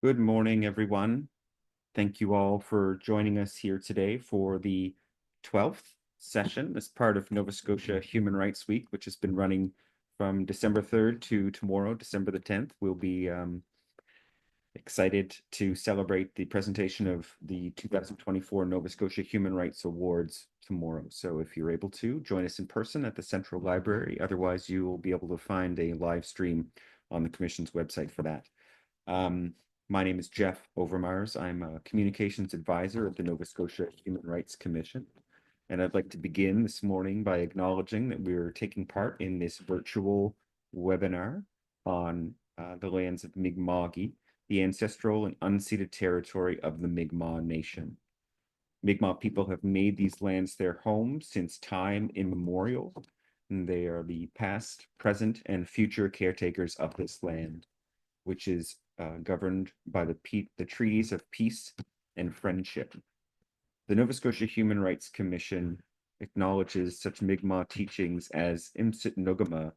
Good morning, everyone. Thank you all for joining us here today for the 12th session as part of Nova Scotia Human Rights Week, which has been running from December 3rd to tomorrow, December the 10th. We'll be excited to celebrate the presentation of the 2024 Nova Scotia Human Rights Awards tomorrow. So if you're able to, join us in person at the Central Library. Otherwise, you will be able to find a live stream on the Commission's website for that. My name is Jeff Overmars. I'm a communications advisor at the Nova Scotia Human Rights Commission. And I'd like to begin this morning by acknowledging that we're taking part in this virtual webinar on the lands of Mi'kma'ki, the ancestral and unceded territory of the Mi'kmaq Nation. Mi'kmaq people have made these lands their home since time immemorial, and they are the past, present, and future caretakers of this land, which is governed by the treaties of peace and friendship. The Nova Scotia Human Rights Commission acknowledges such Mi'kmaq teachings as Imsit Nogama,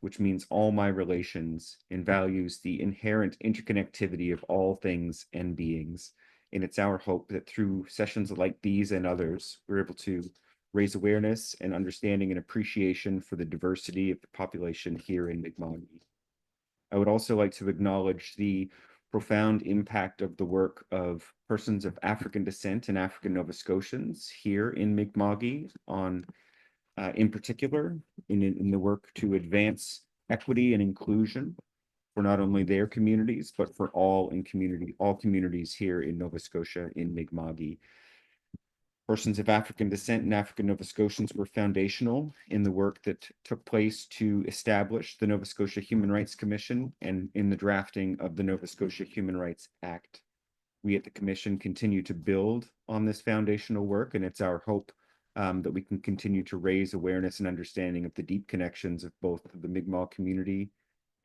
which means all my relations, and values the inherent interconnectivity of all things and beings. And it's our hope that through sessions like these and others, we're able to raise awareness and understanding and appreciation for the diversity of the population here in Mi'kmaq. I would also like to acknowledge the profound impact of the work of persons of African descent and African Nova Scotians here in Mi'kmaq on, in particular, in the work to advance equity and inclusion for not only their communities, but for all communities here in Nova Scotia in Mi'kmaq. Persons of African descent and African Nova Scotians were foundational in the work that took place to establish the Nova Scotia Human Rights Commission and in the drafting of the Nova Scotia Human Rights Act. We at the Commission continue to build on this foundational work, and it's our hope that we can continue to raise awareness and understanding of the deep connections of both the Mi'kmaq community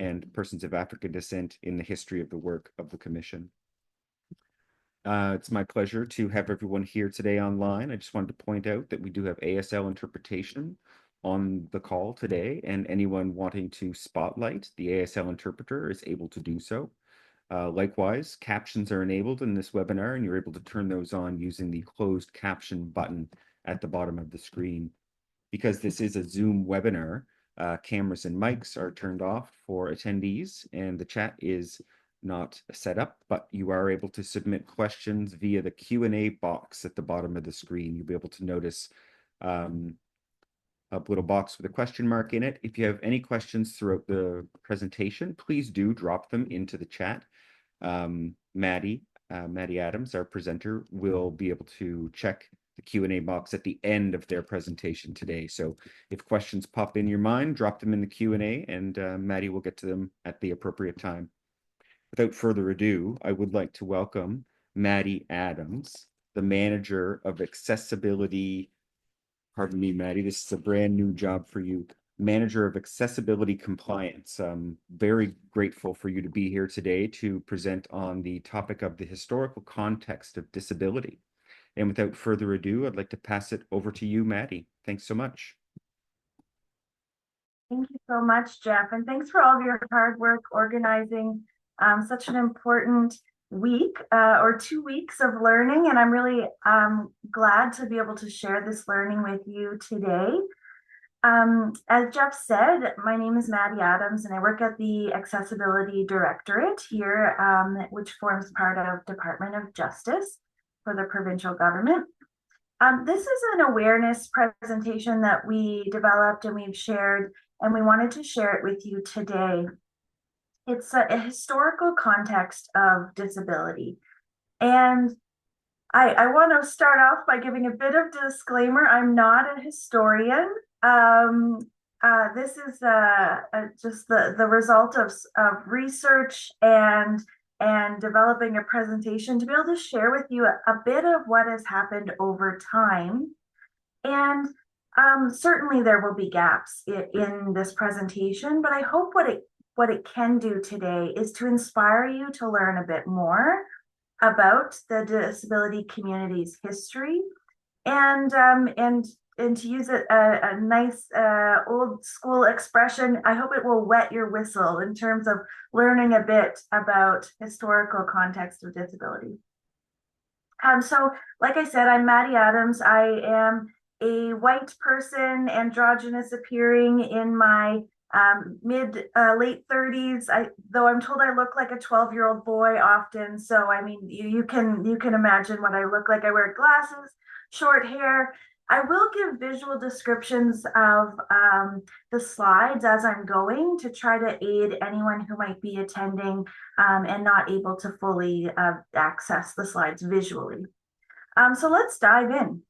and persons of African descent in the history of the work of the Commission. It's my pleasure to have everyone here today online. I just wanted to point out that we do have ASL interpretation on the call today, and anyone wanting to spotlight the ASL interpreter is able to do so. Likewise, captions are enabled in this webinar, and you're able to turn those on using the closed caption button at the bottom of the screen. Because this is a Zoom webinar, cameras and mics are turned off for attendees, and the chat is not set up, but you are able to submit questions via the Q&A box at the bottom of the screen. You'll be able to notice a little box with a question mark in it. If you have any questions throughout the presentation, please do drop them into the chat. Maddi Adams, our presenter, will be able to check the Q&A box at the end of their presentation today. So if questions pop in your mind, drop them in the Q&A, and Maddi will get to them at the appropriate time. Without further ado, I would like to welcome Maddi Adams, the Manager of Accessibility. Pardon me, Maddi, this is a brand new job for you. Manager of Accessibility Compliance. I'm very grateful for you to be here today to present on the topic of the historical context of disability. And without further ado, I'd like to pass it over to you, Maddi. Thanks so much. Thank you so much, Jeff, and thanks for all of your hard work organizing such an important week or 2 weeks of learning, and I'm really glad to be able to share this learning with you today. As Jeff said, my name is Maddi Adams, and I work at the Accessibility Directorate here, which forms part of Department of Justice for the provincial government. This is an awareness presentation that we developed and we've shared, and we wanted to share it with you today. It's a historical context of disability. And I want to start off by giving a bit of disclaimer. I'm not a historian. This is just the result of research and developing a presentation to be able to share with you a bit of what has happened over time. And certainly there will be gaps in this presentation, but I hope what it can do today is to inspire you to learn a bit more about the disability community's history and and to use a nice old school expression, I hope it will wet your whistle in terms of learning a bit about historical context of disability. So, like I said, I'm Maddi Adams. I am a white person, androgynous appearing in my mid late 30s. Though I'm told I look like a 12-year-old boy often. So I mean, you can imagine what I look like. I wear glasses, short hair. I will give visual descriptions of the slides as I'm going to try to aid anyone who might be attending and not able to fully access the slides visually. So let's dive in.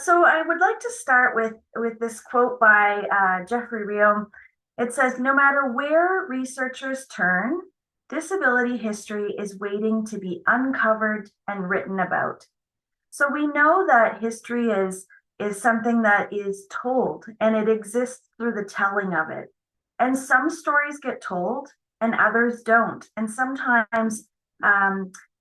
So I would like to start with this quote by Jeffrey Real. It says, "No matter where researchers turn, disability history is waiting to be uncovered and written about." So we know that history is something that is told, and it exists through the telling of it. And some stories get told and others don't. And sometimes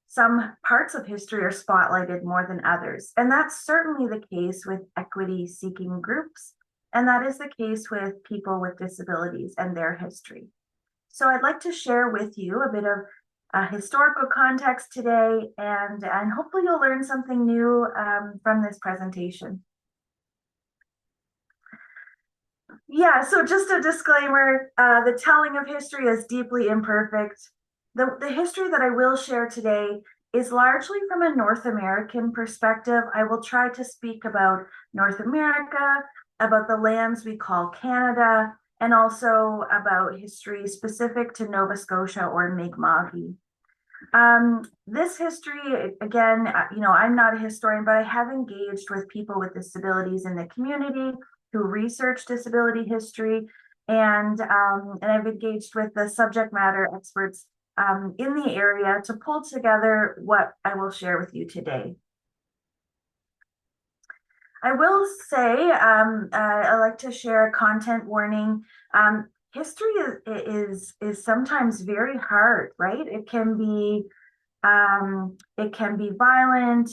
some parts of history are spotlighted more than others. And that's certainly the case with equity seeking groups. And that is the case with people with disabilities and their history. So I'd like to share with you a bit of historical context today, and hopefully you'll learn something new from this presentation. Yeah, so just a disclaimer, the telling of history is deeply imperfect. The history that I will share today is largely from a North American perspective. I will try to speak about North America, about the lands we call Canada, and also about history specific to Nova Scotia or Mi'kma'ki. This history, again, I'm not a historian, but I have engaged with people with disabilities in the community who research disability history, and I've engaged with the subject matter experts in the area to pull together what I will share with you today. I will say I like to share a content warning. History is sometimes very hard, right? It can be violent,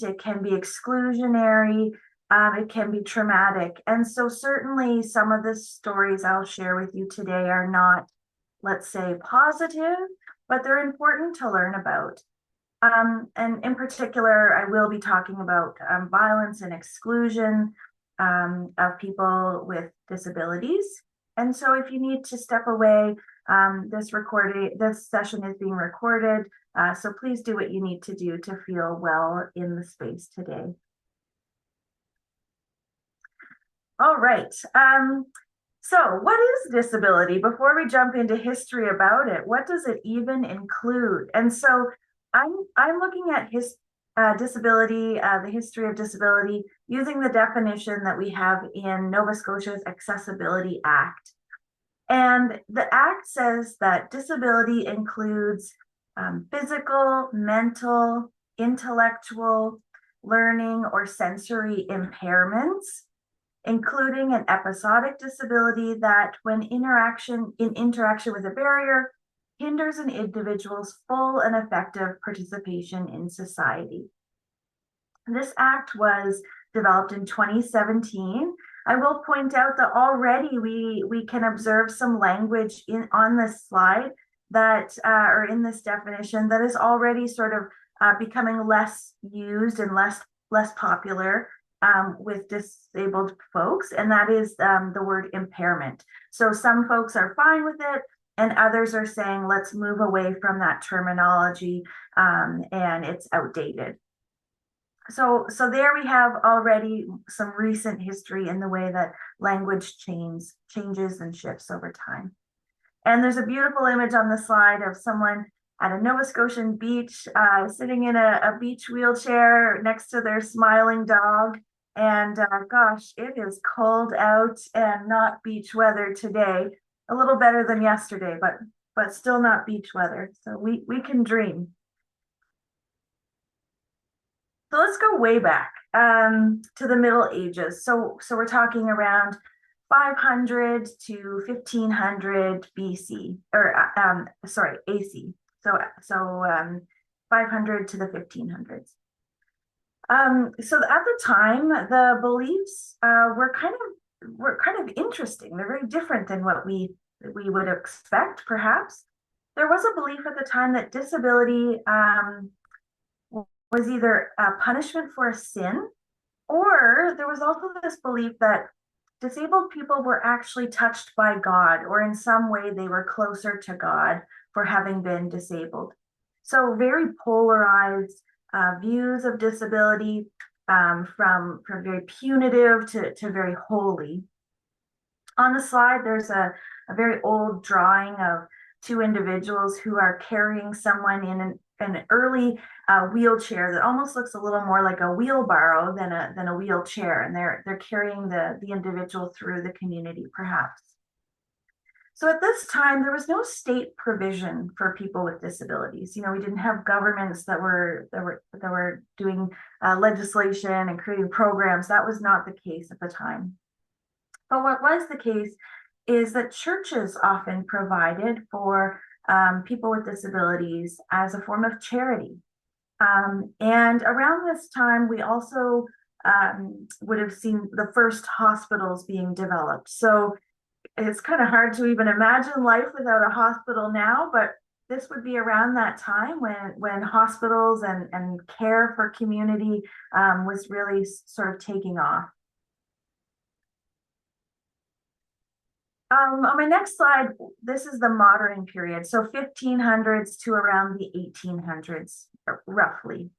it can be exclusionary, it can be traumatic. And so certainly some of the stories I'll share with you today are not, let's say, positive, but they're important to learn about. And in particular, I will be talking about violence and exclusion of people with disabilities. And so if you need to step away, this session is being recorded. So please do what you need to do to feel well in the space today. All right. So what is disability? Before we jump into history about it, what does it even include? And so I'm looking at disability, the history of disability, using the definition that we have in Nova Scotia's Accessibility Act. And the Act says that disability includes physical, mental, intellectual, learning, or sensory impairments, including an episodic disability that, when in interaction with a barrier, hinders an individual's full and effective participation in society. This act was developed in 2017. I will point out that already we can observe some language on this slide that, or in this definition, that is already sort of becoming less used and less popular with disabled folks, and that is the word impairment. So some folks are fine with it, and others are saying, let's move away from that terminology, and it's outdated. So there we have already some recent history in the way that language changes and shifts over time. And there's a beautiful image on the slide of someone at a Nova Scotian beach, sitting in a beach wheelchair next to their smiling dog. And gosh, it is cold out and not beach weather today. A little better than yesterday, but still not beach weather. So we can dream. So let's go way back to the Middle Ages. So we're talking around 500 to 1500 BC, or sorry, AC. So 500 to the 1500s. So at the time, the beliefs were kind of interesting. They're very different than what we would expect, perhaps. There was a belief at the time that disability was either a punishment for a sin, or there was also this belief that disabled people were actually touched by God, or in some way they were closer to God for having been disabled. So very polarized views of disability, from very punitive to very holy. On the slide, there's a very old drawing of two individuals who are carrying someone in an early wheelchair that almost looks a little more like a wheelbarrow than a wheelchair, and they're carrying the individual through the community, perhaps. So at this time, there was no state provision for people with disabilities. We didn't have governments that were doing legislation and creating programs. That was not the case at the time. But what was the case is that churches often provided for people with disabilities as a form of charity. And around this time, we also would have seen the first hospitals being developed. So it's kind of hard to even imagine life without a hospital now, but this would be around that time when hospitals and care for community was really sort of taking off. On my next slide, this is the modern period, so 1500s to around the 1800s, roughly.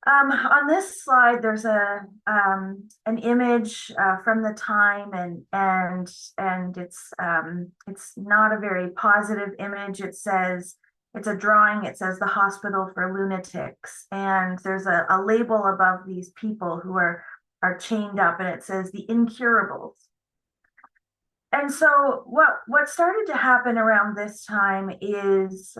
On this slide, there's an image from the time, and it's not a very positive image. It's a drawing. It says the Hospital for Lunatics, and there's a label above these people who are chained up, and it says the incurables. And so what started to happen around this time is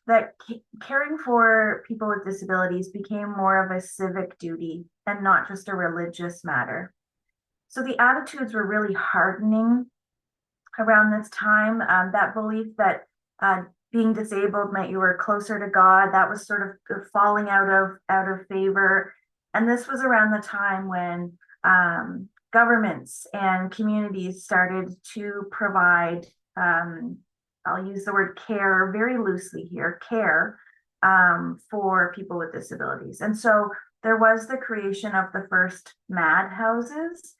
that caring for people with disabilities became more of a civic duty and not just a religious matter. So the attitudes were really hardening around this time. That belief that being disabled meant you were closer to God, that was sort of falling out of favor. And this was around the time when governments and communities started to provide, I'll use the word care very loosely here, care for people with disabilities. And so there was the creation of the first MAD houses.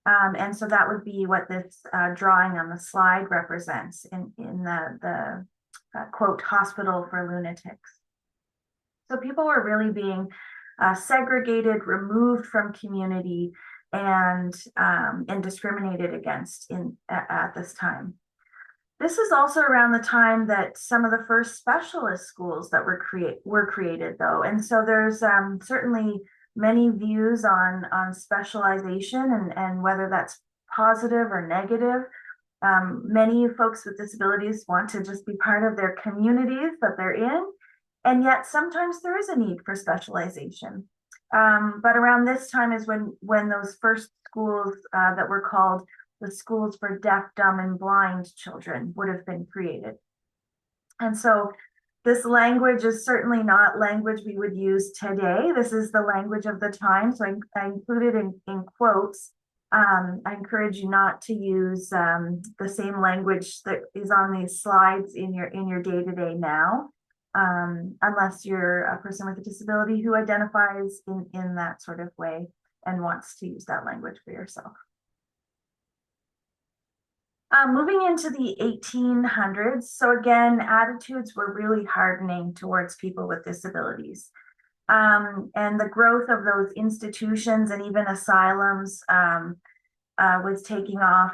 And so that would be what this drawing on the slide represents in the quote, Hospital for Lunatics. So people were really being segregated, removed from community, and discriminated against at this time. This is also around the time that some of the first specialist schools that were created, though, and so there's certainly many views on specialization and whether that's positive or negative. Many folks with disabilities want to just be part of their communities that they're in, and yet sometimes there is a need for specialization. But around this time is when those first schools that were called the schools for deaf, dumb, and blind children would have been created. And so this language is certainly not language we would use today. This is the language of the time. So I included in quotes. I encourage you not to use the same language that is on these slides in your day-to-day now. Unless you're a person with a disability who identifies in that sort of way and wants to use that language for yourself. Moving into the 1800s, so again, attitudes were really hardening towards people with disabilities. And the growth of those institutions and even asylums was taking off.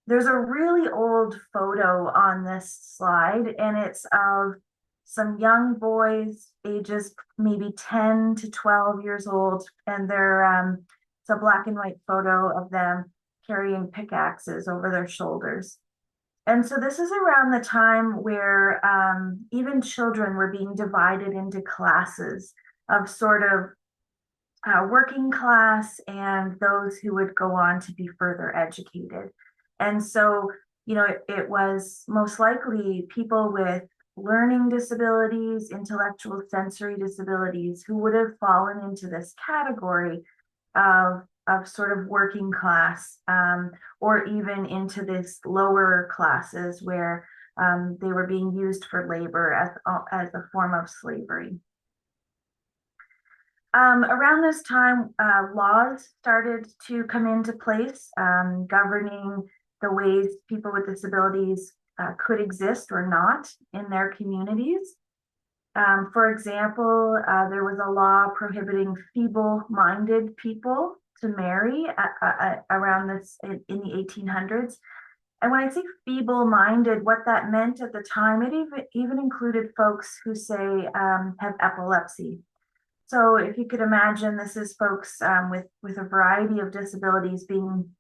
There's a really old photo on this slide, and it's of some young boys, ages maybe 10 to 12 years old, and it's a black and white photo of them carrying pickaxes over their shoulders. And so this is around the time where even children were being divided into classes of sort of working class and those who would go on to be further educated. And so, it was most likely people with learning disabilities, intellectual sensory disabilities, who would have fallen into this category of sort of working class, or even into this lower classes where they were being used for labor as a form of slavery. Around this time, laws started to come into place, governing the ways people with disabilities could exist or not in their communities. For example, there was a law prohibiting feeble-minded people to marry around this in the 1800s. And when I say feeble-minded, what that meant at the time, it even included folks who say have epilepsy. So if you could imagine, this is folks with a variety of disabilities being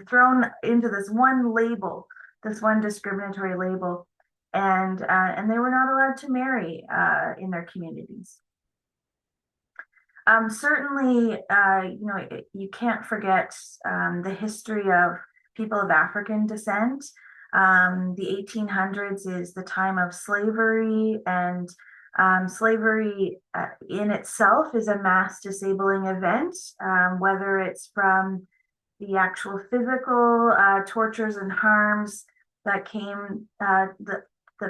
thrown into this one label, this one discriminatory label, and they were not allowed to marry in their communities. Certainly, you can't forget the history of people of African descent. The 1800s is the time of slavery, and slavery in itself is a mass disabling event, whether it's from the actual physical tortures and harms that came that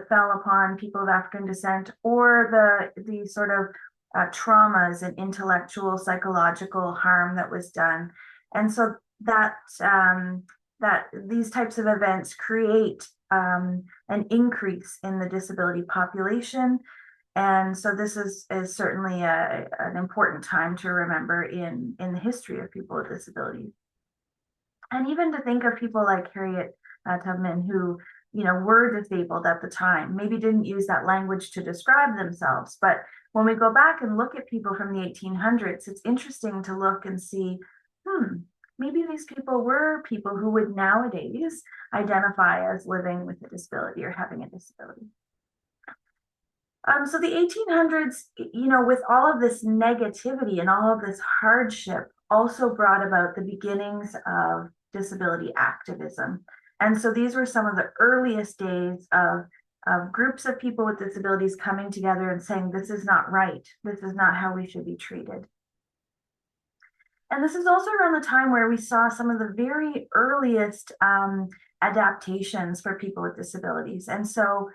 fell upon people of African descent, or the sort of traumas and intellectual, psychological harm that was done. And so that these types of events create an increase in the disability population. And so this is certainly an important time to remember in the history of people with disabilities. And even to think of people like Harriet Tubman, who were disabled at the time, maybe didn't use that language to describe themselves. But when we go back and look at people from the 1800s, it's interesting to look and see, maybe these people were people who would nowadays identify as living with a disability or having a disability. So the 1800s, with all of this negativity and all of this hardship, also brought about the beginnings of disability activism. And so these were some of the earliest days of groups of people with disabilities coming together and saying, this is not right. This is not how we should be treated. And this is also around the time where we saw some of the very earliest adaptations for people with disabilities. And so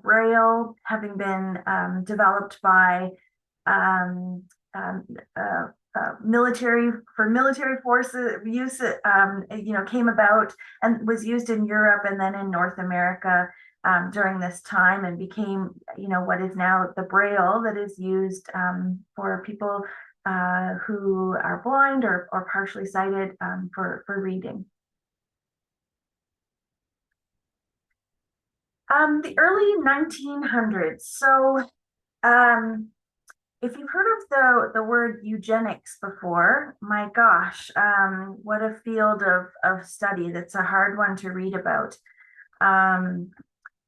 Braille having been developed by military forces use, came about and was used in Europe and then in North America during this time, and became, what is now the Braille that is used for people who are blind or partially sighted for reading. The early 1900s. So if you've heard of the word eugenics before, my gosh, what a field of study. That's a hard one to read about.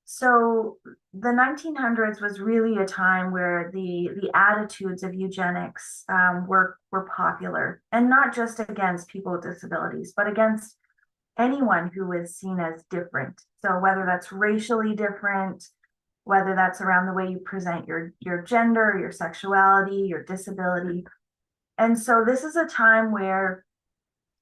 So the 1900s was really a time where the attitudes of eugenics were popular, and not just against people with disabilities, but against anyone who is seen as different. So whether that's racially different, whether that's around the way you present your gender, your sexuality, your disability. And so this is a time where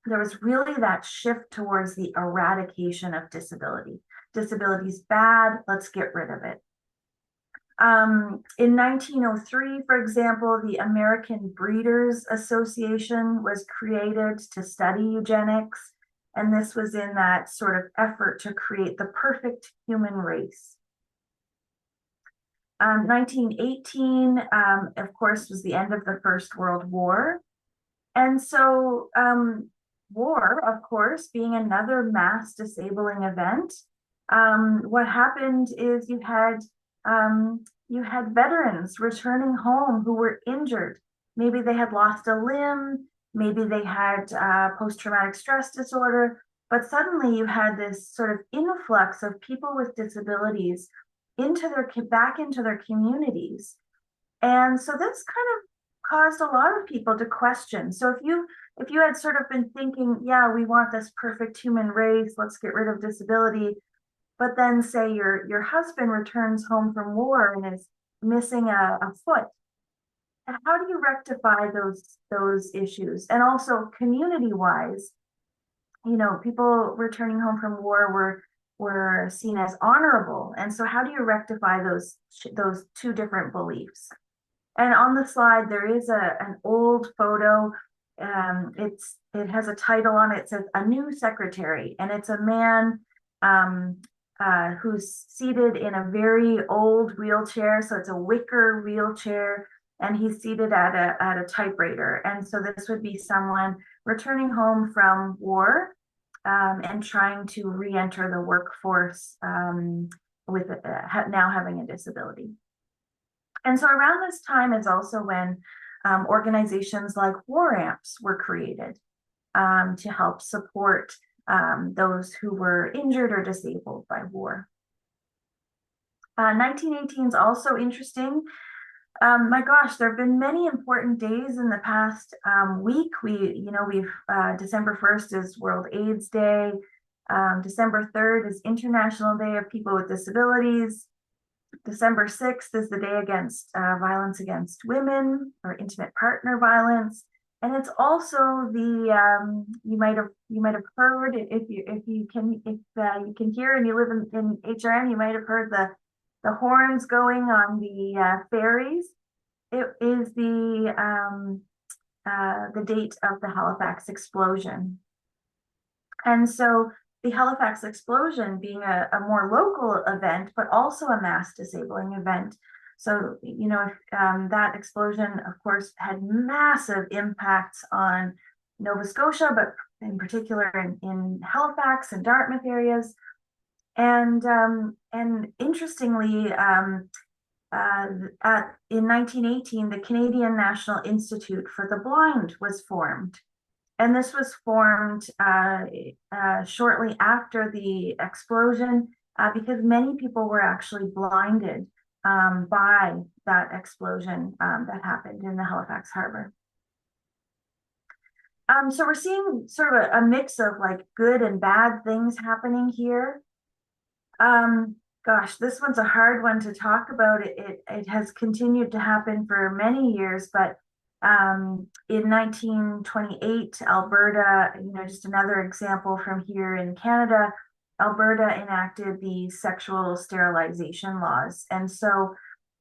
there was really that shift towards the eradication of disability. Disability's bad, let's get rid of it. In 1903, for example, the American Breeders Association was created to study eugenics. And this was in that sort of effort to create the perfect human race. 1918, of course, was the end of the First World War. And so war, of course, being another mass disabling event, what happened is you had veterans returning home who were injured. Maybe they had lost a limb, maybe they had post-traumatic stress disorder, but suddenly you had this sort of influx of people with disabilities back into their communities. And so this kind of caused a lot of people to question. So if you had sort of been thinking, yeah, we want this perfect human race, let's get rid of disability, but then say your husband returns home from war and is missing a foot. How do you rectify those issues? And also community wise, people returning home from war were seen as honorable. And so how do you rectify those two different beliefs? And on the slide, there is an old photo. It has a title on it. It says "A New Secretary," and it's a man who's seated in a very old wheelchair. So it's a wicker wheelchair, and he's seated at a typewriter. And so this would be someone returning home from war and trying to re-enter the workforce with now having a disability. And so around this time is also when organizations like war amps were created to help support those who were injured or disabled by war. 1918 is also interesting. My gosh, there have been many important days in the past week. We've December 1st is World AIDS Day. December 3rd is International Day of People with Disabilities. December 6th is the day against violence against women or intimate partner violence. And it's also the you might have heard if you can hear and you live in HRM, you might have heard the horns going on the ferries. It is the date of the Halifax explosion. And so the Halifax explosion being a more local event, but also a mass disabling event. So, that explosion, of course, had massive impacts on Nova Scotia, but in particular in Halifax and Dartmouth areas. And interestingly, in 1918, the Canadian National Institute for the Blind was formed. And this was formed shortly after the explosion because many people were actually blinded by that explosion that happened in the Halifax Harbor. So we're seeing sort of a mix of like good and bad things happening here. Gosh, this one's a hard one to talk about. It has continued to happen for many years, but in 1928, Alberta, just another example from here in Canada, Alberta enacted the sexual sterilization laws. And so,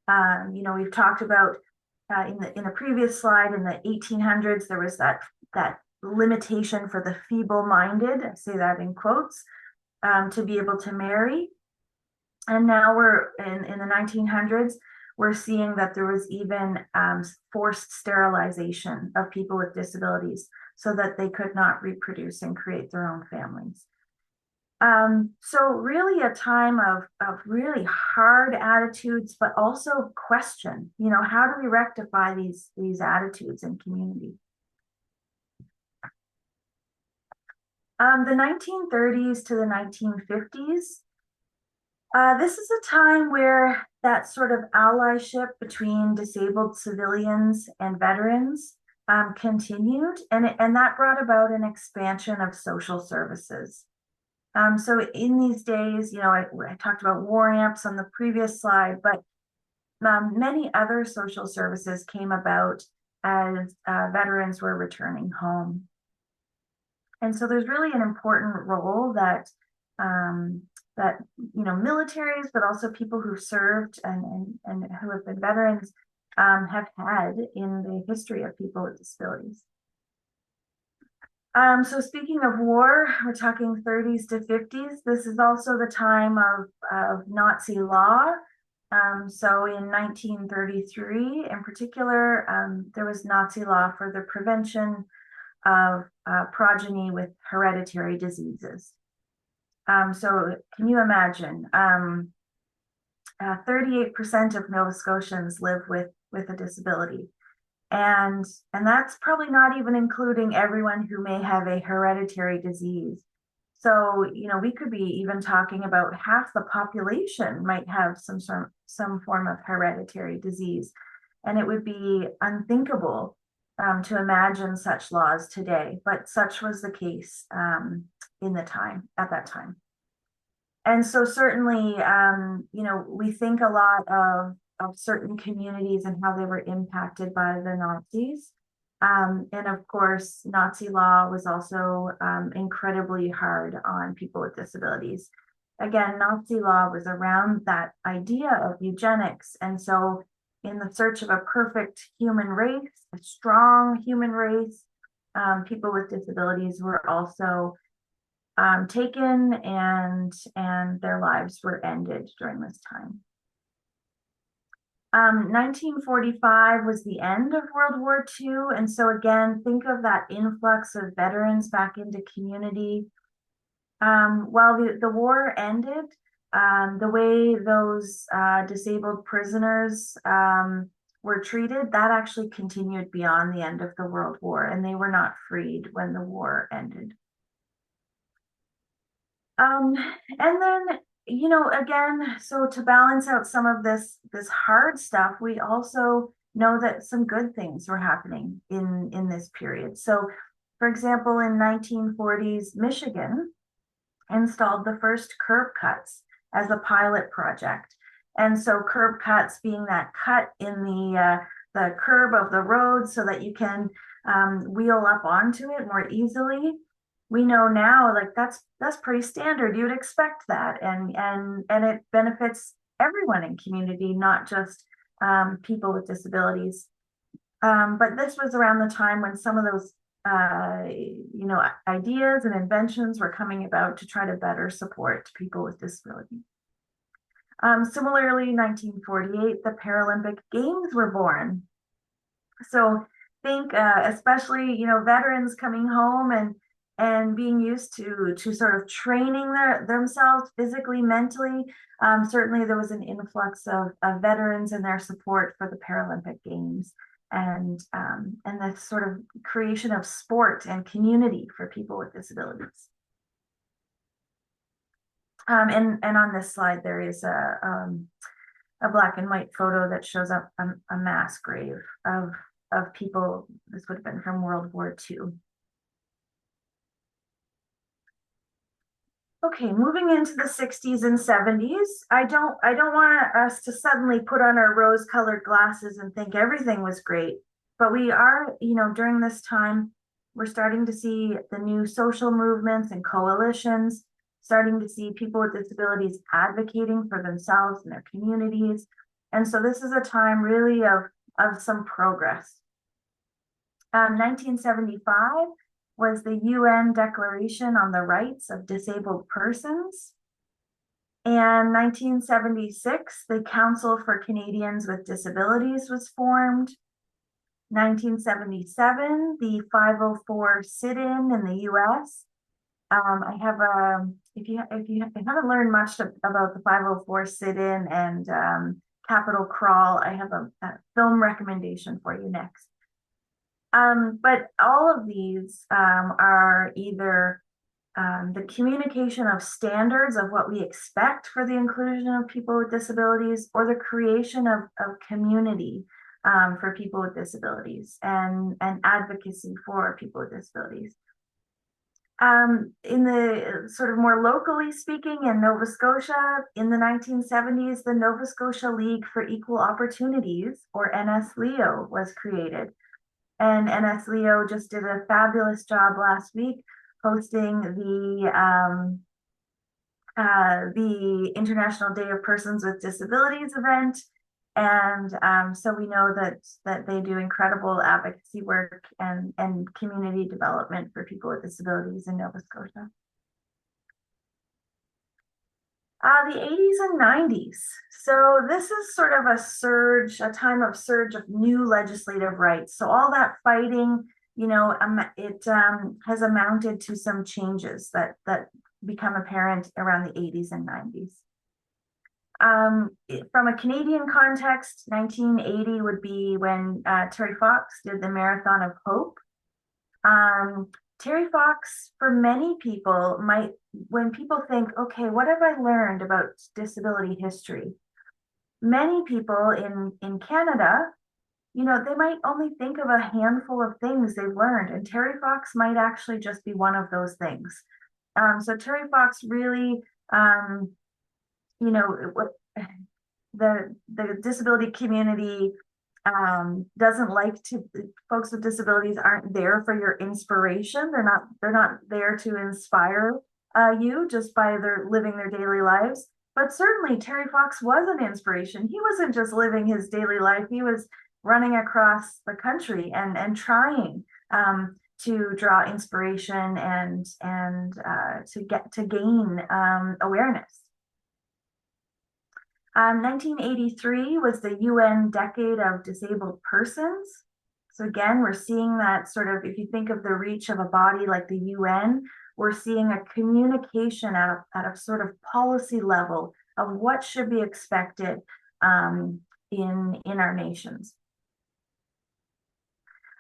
we've talked about in the previous slide in the 1800s, there was that limitation for the feeble-minded, I say that in quotes, to be able to marry. And now we're in the 1900s, we're seeing that there was even forced sterilization of people with disabilities so that they could not reproduce and create their own families. So really a time of really hard attitudes, but also question, how do we rectify these attitudes in community? The 1930s to the 1950s, this is a time where that sort of allyship between disabled civilians and veterans continued, and that brought about an expansion of social services. So in these days, I talked about war amps on the previous slide, but many other social services came about as veterans were returning home. And so there's really an important role that militaries, but also people who served and who have been veterans have had in the history of people with disabilities. So speaking of war, we're talking 30s to 50s. This is also the time of Nazi law. So in 1933, in particular, there was Nazi law for the prevention of progeny with hereditary diseases. So can you imagine? 38% of Nova Scotians live with a disability. And that's probably not even including everyone who may have a hereditary disease. So, we could be even talking about half the population might have some form of hereditary disease. And it would be unthinkable to imagine such laws today, but such was the case at that time. And so certainly, we think a lot of certain communities and how they were impacted by the Nazis. And of course, Nazi law was also incredibly hard on people with disabilities. Again, Nazi law was around that idea of eugenics. And so, in the search of a perfect human race, a strong human race, people with disabilities were also taken, and their lives were ended during this time. 1945 was the end of World War II. And so again, think of that influx of veterans back into community. While the war ended, the way those disabled prisoners were treated, that actually continued beyond the end of the World War, and they were not freed when the war ended. And then, again, so to balance out some of this hard stuff, we also know that some good things were happening in this period. So, for example, in 1940s, Michigan installed the first curb cuts as a pilot project. And so curb cuts being that cut in the curb of the road so that you can wheel up onto it more easily. We know now, like that's pretty standard. You'd expect that, and it benefits everyone in community, not just people with disabilities. But this was around the time when some of those ideas and inventions were coming about to try to better support people with disabilities. Similarly, 1948, the Paralympic Games were born. So think, especially, veterans coming home and being used to sort of training themselves physically, mentally. Certainly there was an influx of veterans and their support for the Paralympic Games, and the sort of creation of sport and community for people with disabilities. And on this slide, there is a black and white photo that shows up a mass grave of people. This would have been from World War II. Okay, moving into the 60s and 70s, I don't want us to suddenly put on our rose-colored glasses and think everything was great, but we are, during this time, we're starting to see the new social movements and coalitions, starting to see people with disabilities advocating for themselves and their communities. And so this is a time really of some progress. 1975 was the UN Declaration on the Rights of Disabled Persons. And 1976, the Council for Canadians with Disabilities was formed. 1977, the 504 sit-in the US. I have if you haven't learned much about the 504 sit-in and Capitol Crawl, I have a film recommendation for you next. But all of these are either the communication of standards of what we expect for the inclusion of people with disabilities, or the creation of community for people with disabilities, and advocacy for people with disabilities. In the sort of more locally speaking, in Nova Scotia, in the 1970s, the Nova Scotia League for Equal Opportunities, or NSLEO, was created. And NSLEO just did a fabulous job last week hosting the International Day of Persons with Disabilities event. And so we know that they do incredible advocacy work and community development for people with disabilities in Nova Scotia. The 80s and 90s. So this is sort of a time of surge of new legislative rights. So all that fighting, it has amounted to some changes that become apparent around the 80s and 90s. From a Canadian context, 1980 would be when Terry Fox did the Marathon of Hope. Terry Fox, for many people, when people think, okay, what have I learned about disability history? Many people in Canada, they might only think of a handful of things they've learned, and Terry Fox might actually just be one of those things. So Terry Fox really Um, you know, the disability community doesn't like to, folks with disabilities aren't there for your inspiration. They're not there to inspire you just by their living their daily lives. But certainly Terry Fox was an inspiration. He wasn't just living his daily life, he was running across the country and trying to draw inspiration and to gain awareness. 1983 was the UN Decade of Disabled Persons. So again, we're seeing that sort of, if you think of the reach of a body like the UN, we're seeing a communication at a sort of policy level of what should be expected in our nations.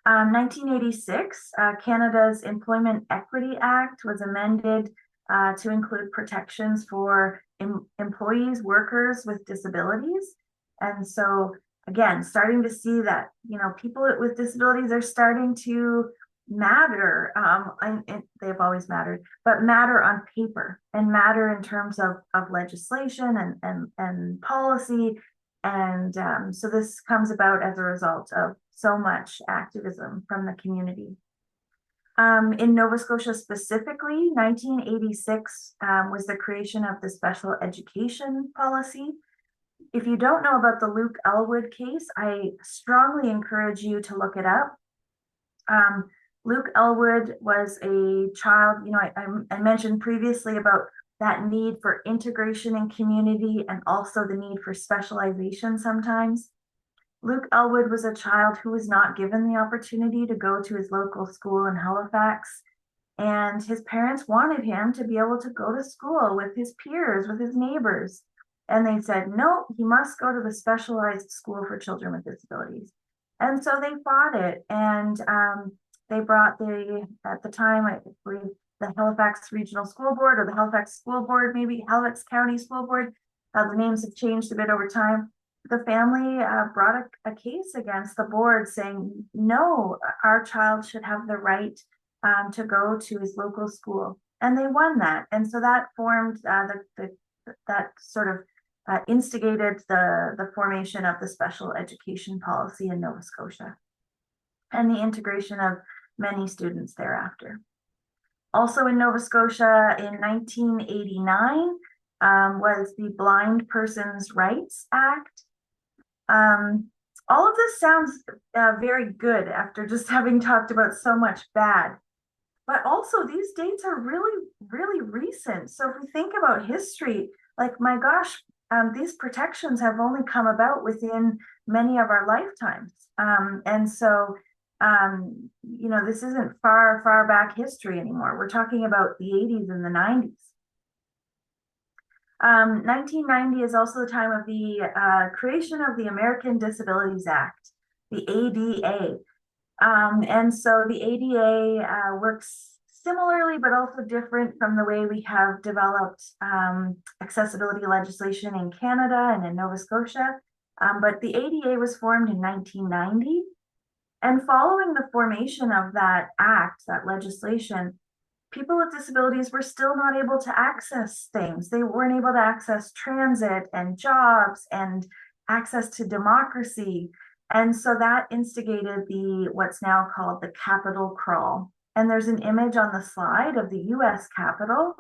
1986, Canada's Employment Equity Act was amended to include protections for employees, workers with disabilities. And so again, starting to see that, you know, people with disabilities are starting to matter, and they've always mattered, but matter on paper and matter in terms of legislation and policy. And so this comes about as a result of so much activism from the community. In Nova Scotia specifically, 1986 was the creation of the special education policy. If you don't know about the Luke Elwood case, I strongly encourage you to look it up. Luke Elwood was a child, you know, I mentioned previously about that need for integration in community and also the need for specialization sometimes. Luke Elwood was a child who was not given the opportunity to go to his local school in Halifax. And his parents wanted him to be able to go to school with his peers, with his neighbors. And they said, no, he must go to the specialized school for children with disabilities. And so they fought it. And they brought at the time, I believe, the Halifax Regional School Board or the Halifax School Board, maybe Halifax County School Board. The names have changed a bit over time. The family brought a case against the board saying, no, our child should have the right to go to his local school. And they won that. And so that formed that sort of instigated the formation of the special education policy in Nova Scotia and the integration of many students thereafter. Also in Nova Scotia in 1989 was the Blind Persons Rights Act. All of this sounds very good after just having talked about so much bad. But also these dates are really, really recent. So if we think about history, like, my gosh, these protections have only come about within many of our lifetimes. And so, you know, this isn't far, far back history anymore. We're talking about the 80s and the 90s. 1990 is also the time of the creation of the American Disabilities Act, the ADA. And so the ADA works similarly, but also different from the way we have developed accessibility legislation in Canada and in Nova Scotia. But the ADA was formed in 1990. And following the formation of that act, that legislation, people with disabilities were still not able to access things. They weren't able to access transit and jobs and access to democracy. And so that instigated what's now called the Capitol Crawl. And there's an image on the slide of the US Capitol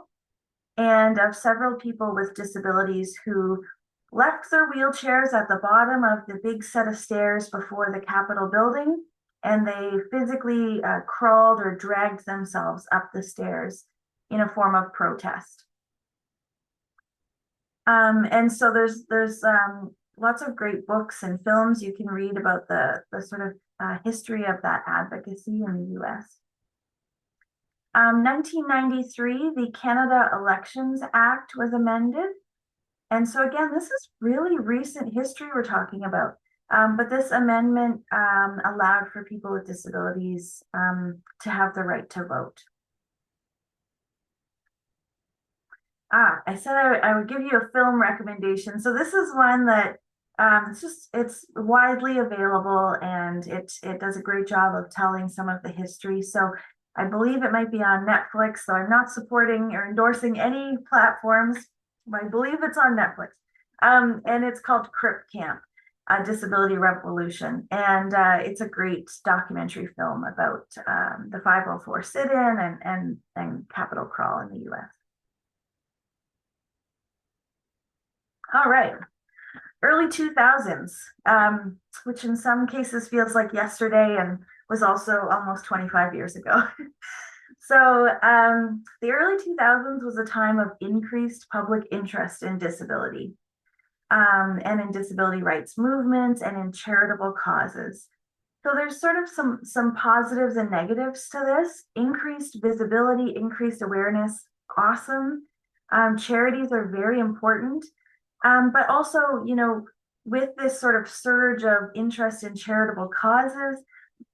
and of several people with disabilities who left their wheelchairs at the bottom of the big set of stairs before the Capitol building, and they physically crawled or dragged themselves up the stairs in a form of protest. And so there's lots of great books and films you can read about the sort of history of that advocacy in the US. 1993, the Canada Elections Act was amended. And so again, this is really recent history we're talking about. But this amendment allowed for people with disabilities to have the right to vote. I said I would give you a film recommendation. So this is one that it's widely available, and it does a great job of telling some of the history. So I believe it might be on Netflix, so I'm not supporting or endorsing any platforms, I believe it's on Netflix. And it's called Crip Camp, Disability Revolution. And it's a great documentary film about the 504 sit-in and Capitol crawl in the US. All right. Early 2000s, which in some cases feels like yesterday and was also almost 25 years ago. So the early 2000s was a time of increased public interest in disability and in disability rights movements and in charitable causes. So there's sort of some positives and negatives to this. Increased visibility, increased awareness, awesome. Charities are very important. But also, with this sort of surge of interest in charitable causes,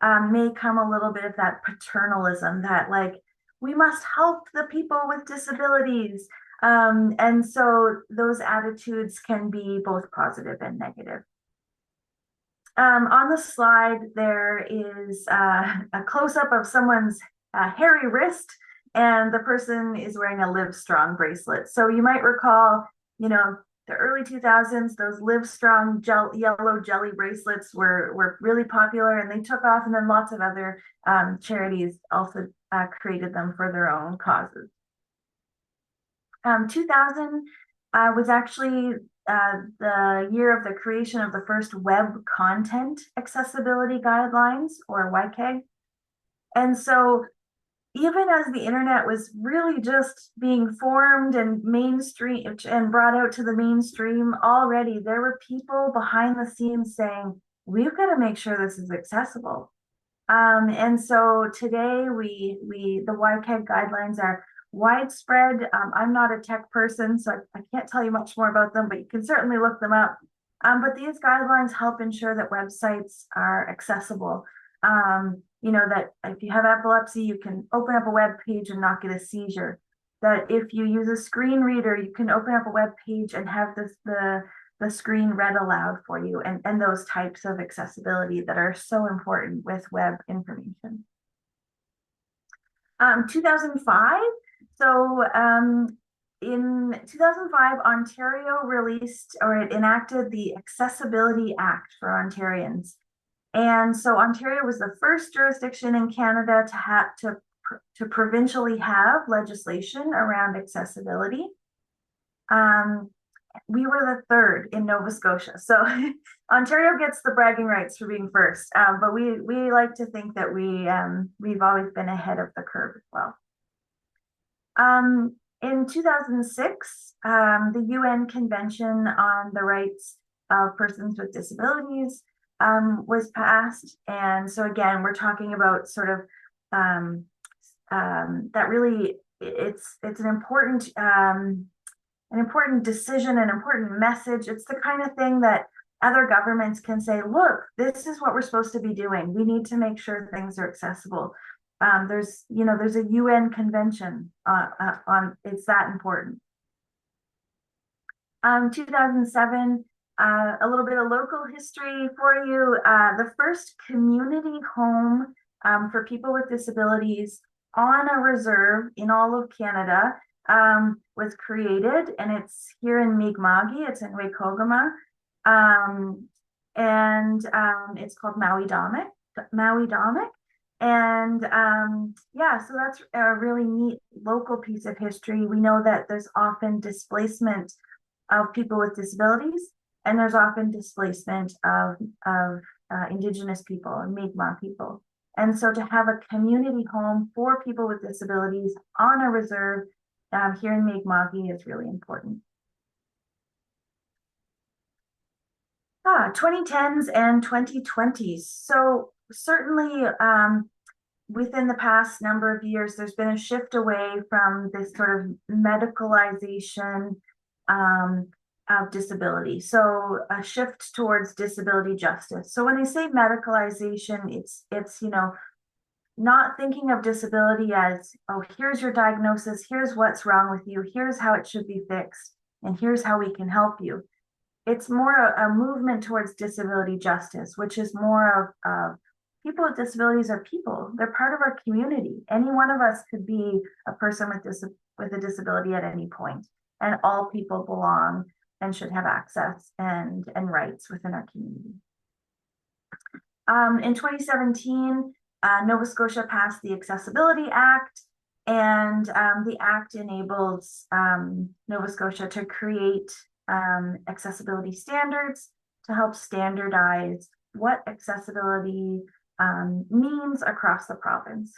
may come a little bit of that paternalism that, like, we must help the people with disabilities. And so those attitudes can be both positive and negative. On the slide, there is a close-up of someone's hairy wrist, and the person is wearing a Live Strong bracelet. So you might recall, the early 2000s, those Live Strong yellow jelly bracelets were really popular, and they took off, and then lots of other charities also created them for their own causes. 2000 was actually the year of the creation of the first web content accessibility guidelines, or WCAG. And so even as the internet was really just being formed and mainstream and brought out to the mainstream, already there were people behind the scenes saying, we've got to make sure this is accessible. And so today the WCAG guidelines are widespread. I'm not a tech person, so I can't tell you much more about them, but you can certainly look them up. But these guidelines help ensure that websites are accessible. That if you have epilepsy, you can open up a web page and not get a seizure. That if you use a screen reader, you can open up a web page and have the screen read aloud for you, and those types of accessibility that are so important with web information. 2005. So in 2005, Ontario released, or it enacted, the Accessibility Act for Ontarians. And so Ontario was the first jurisdiction in Canada to provincially have legislation around accessibility. We were the third in Nova Scotia. So Ontario gets the bragging rights for being first, but we like to think that we've always been ahead of the curve as well. In 2006, the UN Convention on the Rights of Persons with Disabilities was passed. And so again, we're talking about sort of that really, it's an important decision, an important message. It's the kind of thing that other governments can say, look, this is what we're supposed to be doing. We need to make sure things are accessible. There's a UN convention on it's that important. 2007, a little bit of local history for you. The first community home for people with disabilities on a reserve in all of Canada was created, and it's here in Mi'kma'ki. It's in Waikogama, and it's called Maui Domic. And so that's a really neat local piece of history. We know that there's often displacement of people with disabilities, and there's often displacement of Indigenous people and Mi'kmaq people. And so to have a community home for people with disabilities on a reserve here in Mi'kma'ki is really important. 2010s and 2020s. So certainly within the past number of years, there's been a shift away from this sort of medicalization of disability. So a shift towards disability justice. So when I say medicalization, it's not thinking of disability as, oh, here's your diagnosis, here's what's wrong with you, here's how it should be fixed, and here's how we can help you. It's more a movement towards disability justice, which is more of people with disabilities are people. They're part of our community. Any one of us could be a person with a disability at any point. and all people belong and should have access and rights within our community. In 2017, Nova Scotia passed the Accessibility Act, and the act enables Nova Scotia to create accessibility standards to help standardize what accessibility means across the province.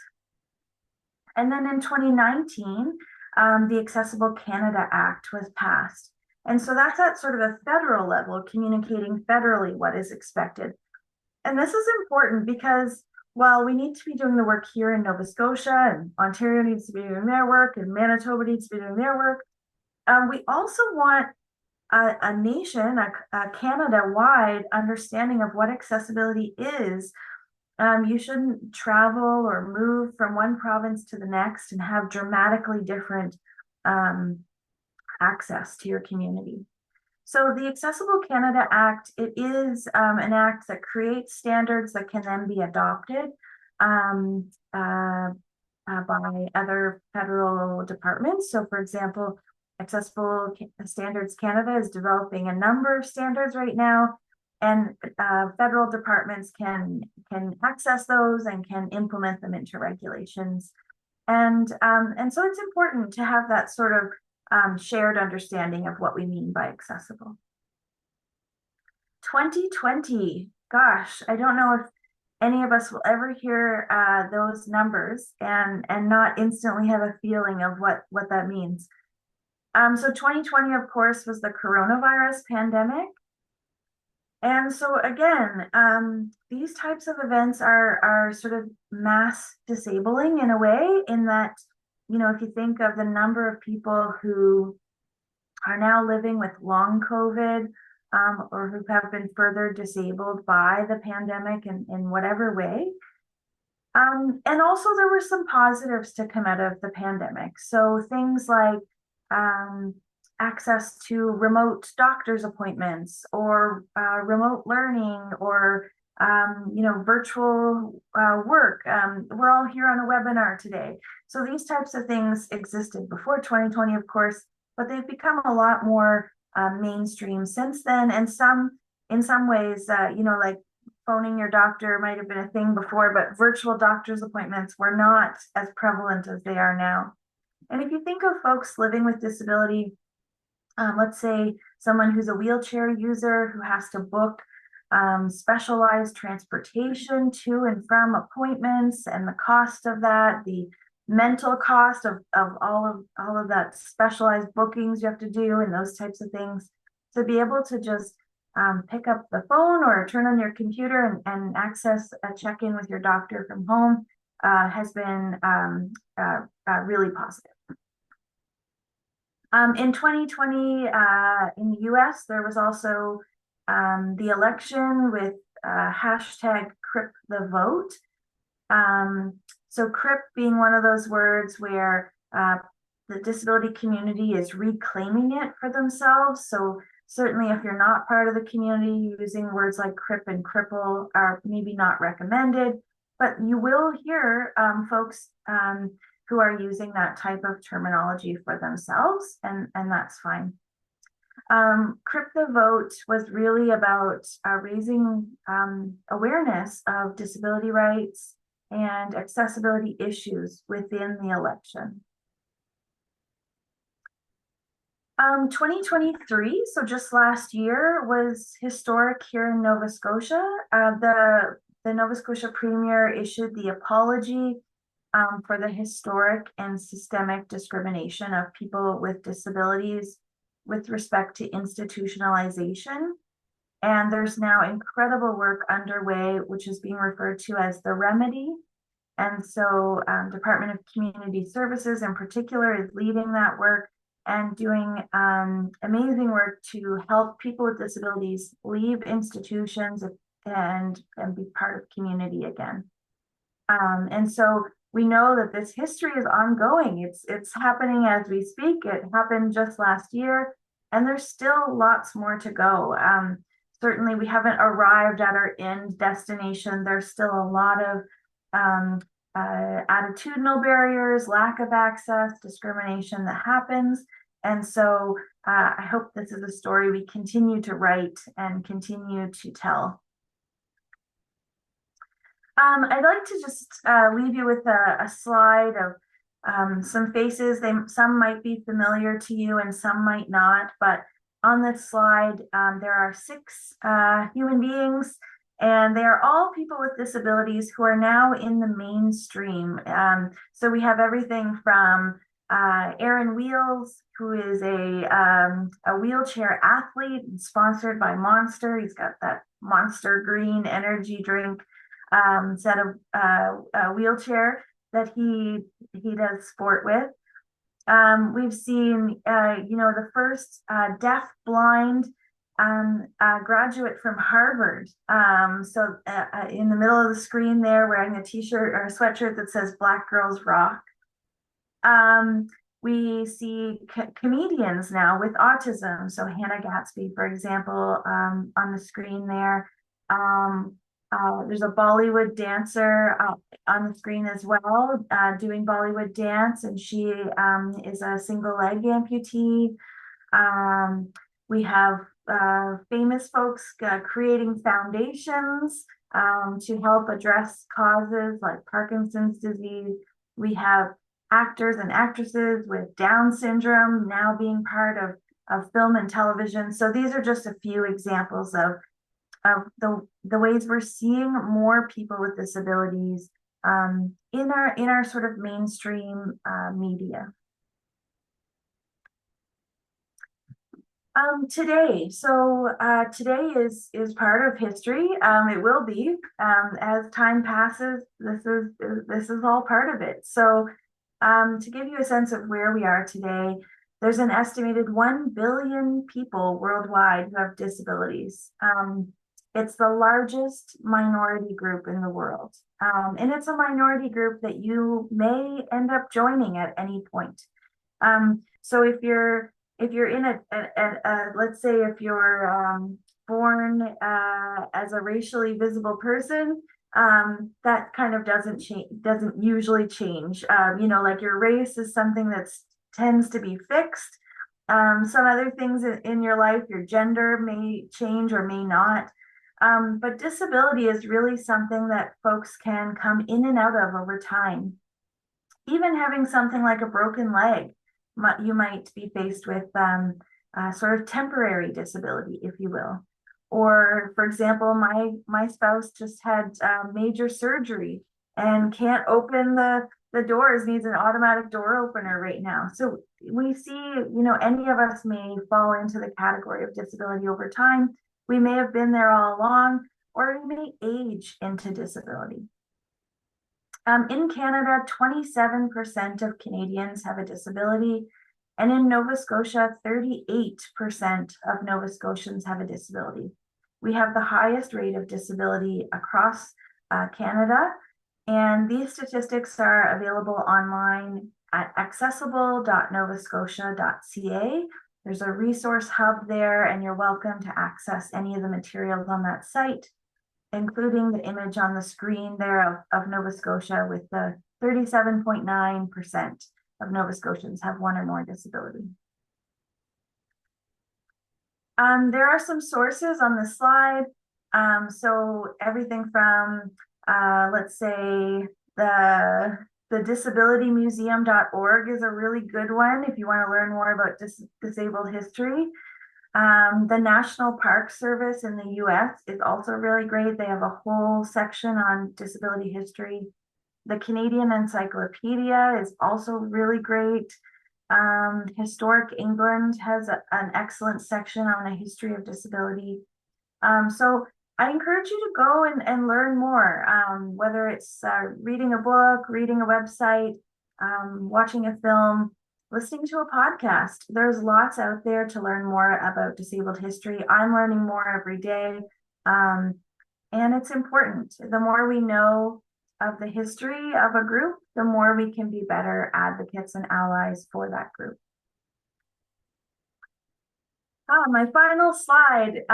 And then in 2019, the Accessible Canada Act was passed. And so that's at sort of a federal level, communicating federally what is expected. And this is important because while we need to be doing the work here in Nova Scotia, and Ontario needs to be doing their work, and Manitoba needs to be doing their work, we also want a nation, a Canada-wide understanding of what accessibility is. You shouldn't travel or move from one province to the next and have dramatically different access to your community. So the Accessible Canada Act, it is an act that creates standards that can then be adopted by other federal departments. So for example, Accessible Standards Canada is developing a number of standards right now, and federal departments can access those and can implement them into regulations. And so it's important to have that sort of shared understanding of what we mean by accessible. 2020, gosh, I don't know if any of us will ever hear those numbers and not instantly have a feeling of what that means. So 2020, of course, was the coronavirus pandemic. And so again, these types of events are sort of mass disabling in a way, in that, you know, if you think of the number of people who are now living with long COVID, or who have been further disabled by the pandemic in whatever way. And also there were some positives to come out of the pandemic. So things like access to remote doctor's appointments, or remote learning, or you know, virtual work. We're all here on a webinar today. So these types of things existed before 2020, of course, but they've become a lot more mainstream since then. And in some ways, you know, like phoning your doctor might have been a thing before, but virtual doctor's appointments were not as prevalent as they are now. And if you think of folks living with disability, let's say someone who's a wheelchair user who has to book specialized transportation to and from appointments, and the cost of that, the mental cost of all of that specialized bookings you have to do, and those types of things, to be able to just pick up the phone or turn on your computer and access a check-in with your doctor from home has been really positive. In 2020, in the US, there was also the election with hashtag Crip the Vote. So Crip being one of those words where the disability community is reclaiming it for themselves. So certainly if you're not part of the community, using words like Crip and cripple are maybe not recommended, but you will hear folks who are using that type of terminology for themselves, and that's fine. Crip the Vote was really about raising awareness of disability rights and accessibility issues within the election. 2023, so just last year, was historic here in Nova Scotia. The Nova Scotia Premier issued the apology for the historic and systemic discrimination of people with disabilities with respect to institutionalization. And there's now incredible work underway, which is being referred to as the remedy. And so Department of Community Services in particular is leading that work and doing amazing work to help people with disabilities leave institutions and be part of community again. And so we know that this history is ongoing. It's happening as we speak. It happened just last year, and there's still lots more to go. Certainly we haven't arrived at our end destination. There's still a lot of attitudinal barriers, lack of access, discrimination that happens. And so I hope this is a story we continue to write and continue to tell. I'd like to just leave you with a slide of some faces. Some might be familiar to you and some might not, but on this slide, there are 6 human beings, and they are all people with disabilities who are now in the mainstream. So we have everything from Aaron Wheels, who is a wheelchair athlete sponsored by Monster. He's got that Monster Green energy drink set of wheelchair that he does sport with. We've seen, the first deaf blind graduate from Harvard. So in the middle of the screen there, wearing a t-shirt or a sweatshirt that says "Black Girls Rock." We see comedians now with autism. So Hannah Gatsby, for example, on the screen there. There's a Bollywood dancer on the screen as well, doing Bollywood dance, and she is a single leg amputee. We have famous folks creating foundations to help address causes like Parkinson's disease. We have actors and actresses with Down syndrome now being part of film and television. So these are just a few examples of the ways we're seeing more people with disabilities in our sort of mainstream media. Today is part of history. It will be as time passes. This is all part of it. So to give you a sense of where we are today, there's an estimated 1 billion people worldwide who have disabilities. It's the largest minority group in the world. And it's a minority group that you may end up joining at any point. So if you're in let's say if you're born as a racially visible person, that kind of doesn't usually change. Like your race is something that tends to be fixed. Some other things in your life, your gender may change or may not. But disability is really something that folks can come in and out of over time. Even having something like a broken leg, you might be faced with sort of temporary disability, if you will. Or, for example, my spouse just had major surgery and can't open the doors, needs an automatic door opener right now. So we see, any of us may fall into the category of disability over time. We may have been there all along, or we may age into disability. In Canada, 27% of Canadians have a disability, and in Nova Scotia, 38% of Nova Scotians have a disability. We have the highest rate of disability across Canada, and these statistics are available online at accessible.novascotia.ca. There's a resource hub there, and you're welcome to access any of the materials on that site, including the image on the screen there of Nova Scotia, with the 37.9% of Nova Scotians have one or more disability. There are some sources on the slide. So everything from, let's say, the disabilitymuseum.org is a really good one if you want to learn more about disabled history. The National Park Service in the US is also really great. They have a whole section on disability history. The Canadian Encyclopedia is also really great. Historic England has an excellent section on the history of disability. So I encourage you to go and learn more, whether it's reading a book, reading a website, watching a film, listening to a podcast. There's lots out there to learn more about disabled history. I'm learning more every day, and it's important. The more we know of the history of a group, the more we can be better advocates and allies for that group. My final slide,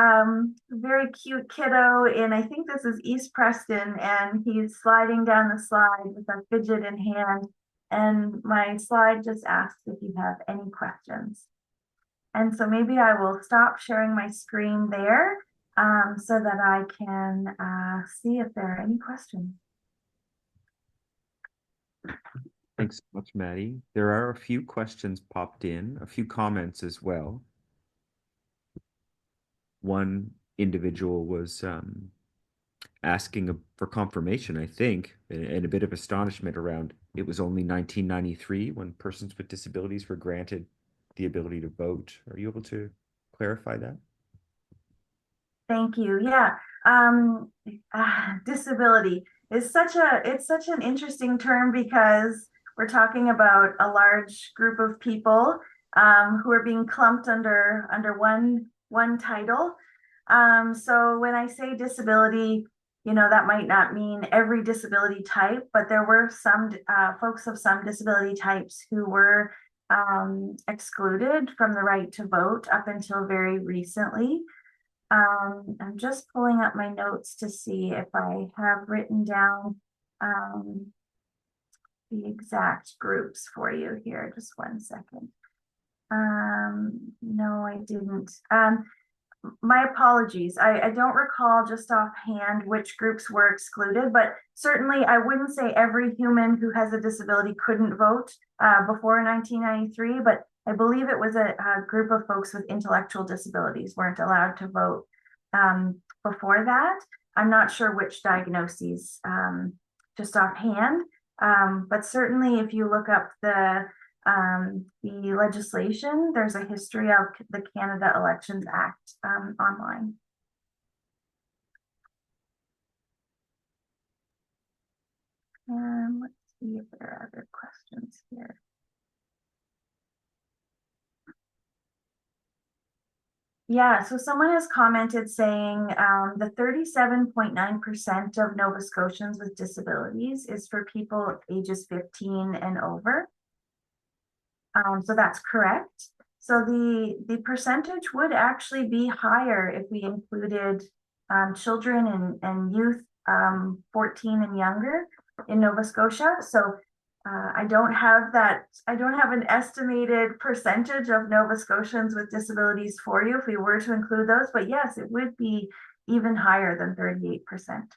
very cute kiddo, and I think this is East Preston, and he's sliding down the slide with a fidget in hand. And my slide just asks if you have any questions. And so maybe I will stop sharing my screen there so that I can see if there are any questions. Thanks so much, Maddi. There are a few questions popped in, a few comments as well. One individual was asking for confirmation, I think, and a bit of astonishment around it was only 1993 when persons with disabilities were granted the ability to vote. Are you able to clarify that? Thank you. Yeah. Disability is it's such an interesting term because we're talking about a large group of people who are being clumped under one title. So when I say disability, that might not mean every disability type, but there were some folks of some disability types who were excluded from the right to vote up until very recently. I'm just pulling up my notes to see if I have written down the exact groups for you here. Just one second. No, I didn't. My apologies. I don't recall just offhand which groups were excluded, but certainly I wouldn't say every human who has a disability couldn't vote before 1993, but I believe it was a group of folks with intellectual disabilities weren't allowed to vote before that. I'm not sure which diagnoses just offhand, but certainly if you look up the legislation, there's a history of the Canada Elections Act online. Let's see if there are other questions here. Yeah, so someone has commented saying the 37.9% of Nova Scotians with disabilities is for people ages 15 and over. So that's correct. So the percentage would actually be higher if we included children and youth 14 and younger in Nova Scotia. So I don't have an estimated percentage of Nova Scotians with disabilities for you if we were to include those, but yes, it would be even higher than 38%.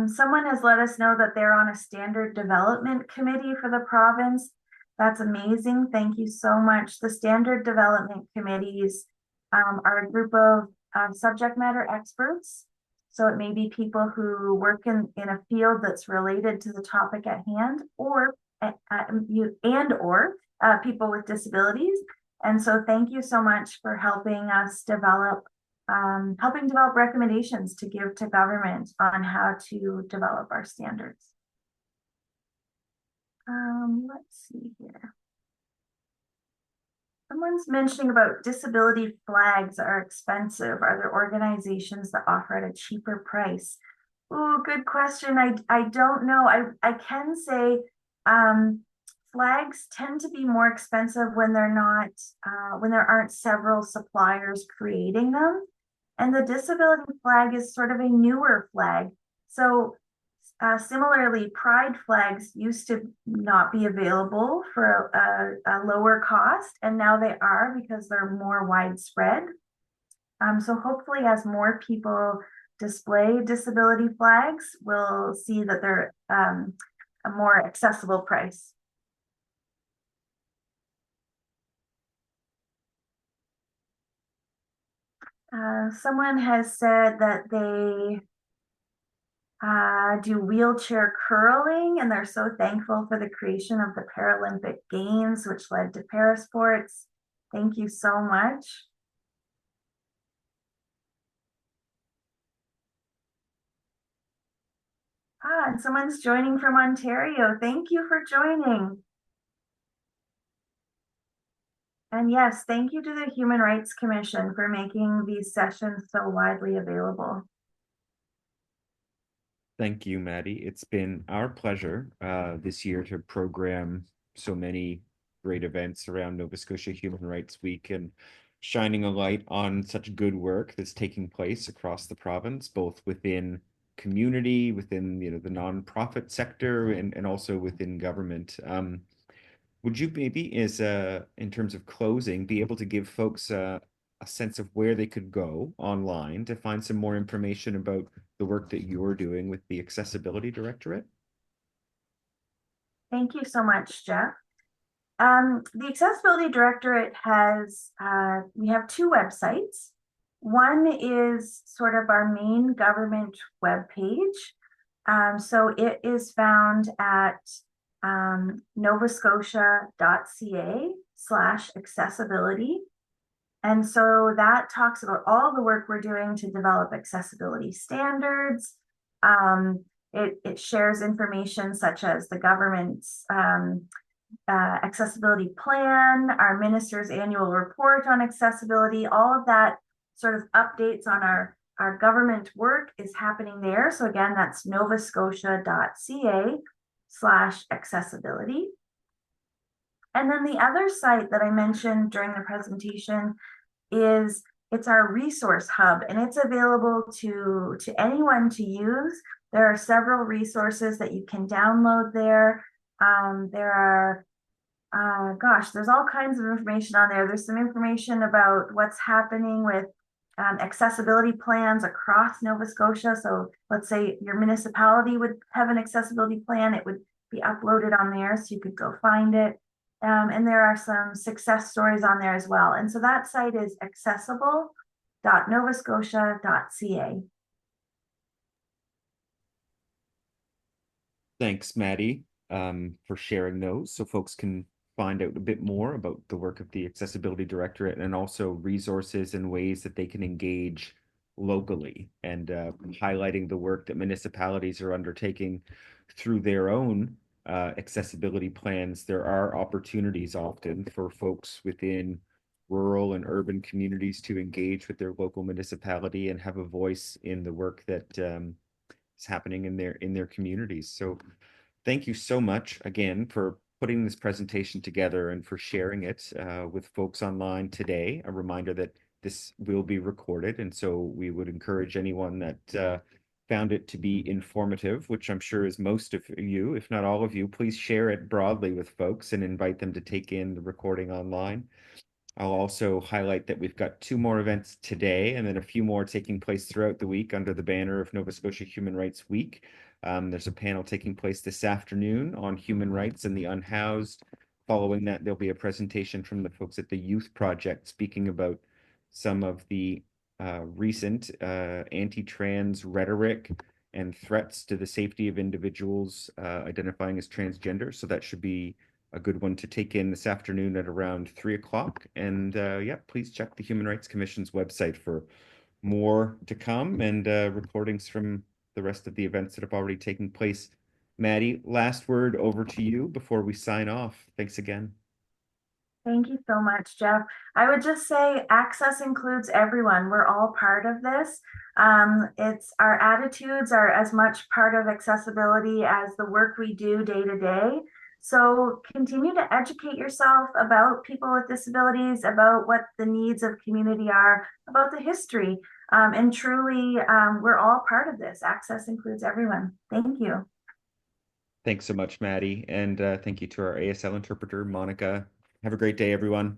Someone has let us know that they're on a standard development committee for the province. That's amazing. Thank you so much. The standard development committees are a group of subject matter experts. So it may be people who work in a field that's related to the topic at hand, or people with disabilities. And so thank you so much for helping us develop recommendations to give to government on how to develop our standards. Let's see here. Someone's mentioning about disability flags are expensive. Are there organizations that offer at a cheaper price? Ooh, good question. I don't know. I can say flags tend to be more expensive when they're not when there aren't several suppliers creating them. And the disability flag is sort of a newer flag. So similarly, pride flags used to not be available for a lower cost, and now they are because they're more widespread. So hopefully as more people display disability flags, we'll see that they're a more accessible price. Someone has said that they do wheelchair curling, and they're so thankful for the creation of the Paralympic Games, which led to parasports. Thank you so much. And someone's joining from Ontario. Thank you for joining. And yes, thank you to the Human Rights Commission for making these sessions so widely available. Thank you, Maddi. It's been our pleasure this year to program so many great events around Nova Scotia Human Rights Week and shining a light on such good work that's taking place across the province, both within community, within, the nonprofit sector, and also within government. Would you maybe, in terms of closing, be able to give folks a sense of where they could go online to find some more information about the work that you're doing with the Accessibility Directorate? Thank you so much, Jeff. The Accessibility Directorate we have two websites. One is sort of our main government webpage. So it is found at novascotia.ca/accessibility. And so that talks about all the work we're doing to develop accessibility standards. It shares information such as the government's accessibility plan, our minister's annual report on accessibility, all of that sort of updates on our government work is happening there. So again, that's novascotia.ca/accessibility. And then the other site that I mentioned during the presentation it's our resource hub, and it's available to anyone to use. There are several resources that you can download there. There are, there's all kinds of information on there. There's some information about what's happening with accessibility plans across Nova Scotia. So let's say your municipality would have an accessibility plan. It would be uploaded on there, so you could go find it. And there are some success stories on there as well. And so that site is accessible.novascotia.ca. Thanks, Maddi, for sharing those so folks can find out a bit more about the work of the Accessibility Directorate, and also resources and ways that they can engage locally, and highlighting the work that municipalities are undertaking through their own accessibility plans. There are opportunities often for folks within rural and urban communities to engage with their local municipality and have a voice in the work that is happening in their communities. So thank you so much again for putting this presentation together and for sharing it with folks online today. A reminder that this will be recorded, and so we would encourage anyone that found it to be informative, which I'm sure is most of you, if not all of you, please share it broadly with folks and invite them to take in the recording online. I'll also highlight that we've got 2 more events today, and then a few more taking place throughout the week under the banner of Nova Scotia Human Rights Week. There's a panel taking place this afternoon on human rights and the unhoused. Following that, there'll be a presentation from the folks at the Youth Project speaking about some of the recent anti-trans rhetoric and threats to the safety of individuals identifying as transgender. So that should be a good one to take in this afternoon at around 3 o'clock. And yeah, please check the Human Rights Commission's website for more to come, and recordings from the rest of the events that have already taken place. Maddi, last word over to you before we sign off. Thanks again. Thank you so much, Jeff. I would just say access includes everyone. We're all part of this. It's our attitudes are as much part of accessibility as the work we do day to day. So continue to educate yourself about people with disabilities, about what the needs of community are, about the history. And truly, we're all part of this. Access includes everyone. Thank you. Thanks so much, Maddi. And thank you to our ASL interpreter, Monica. Have a great day, everyone.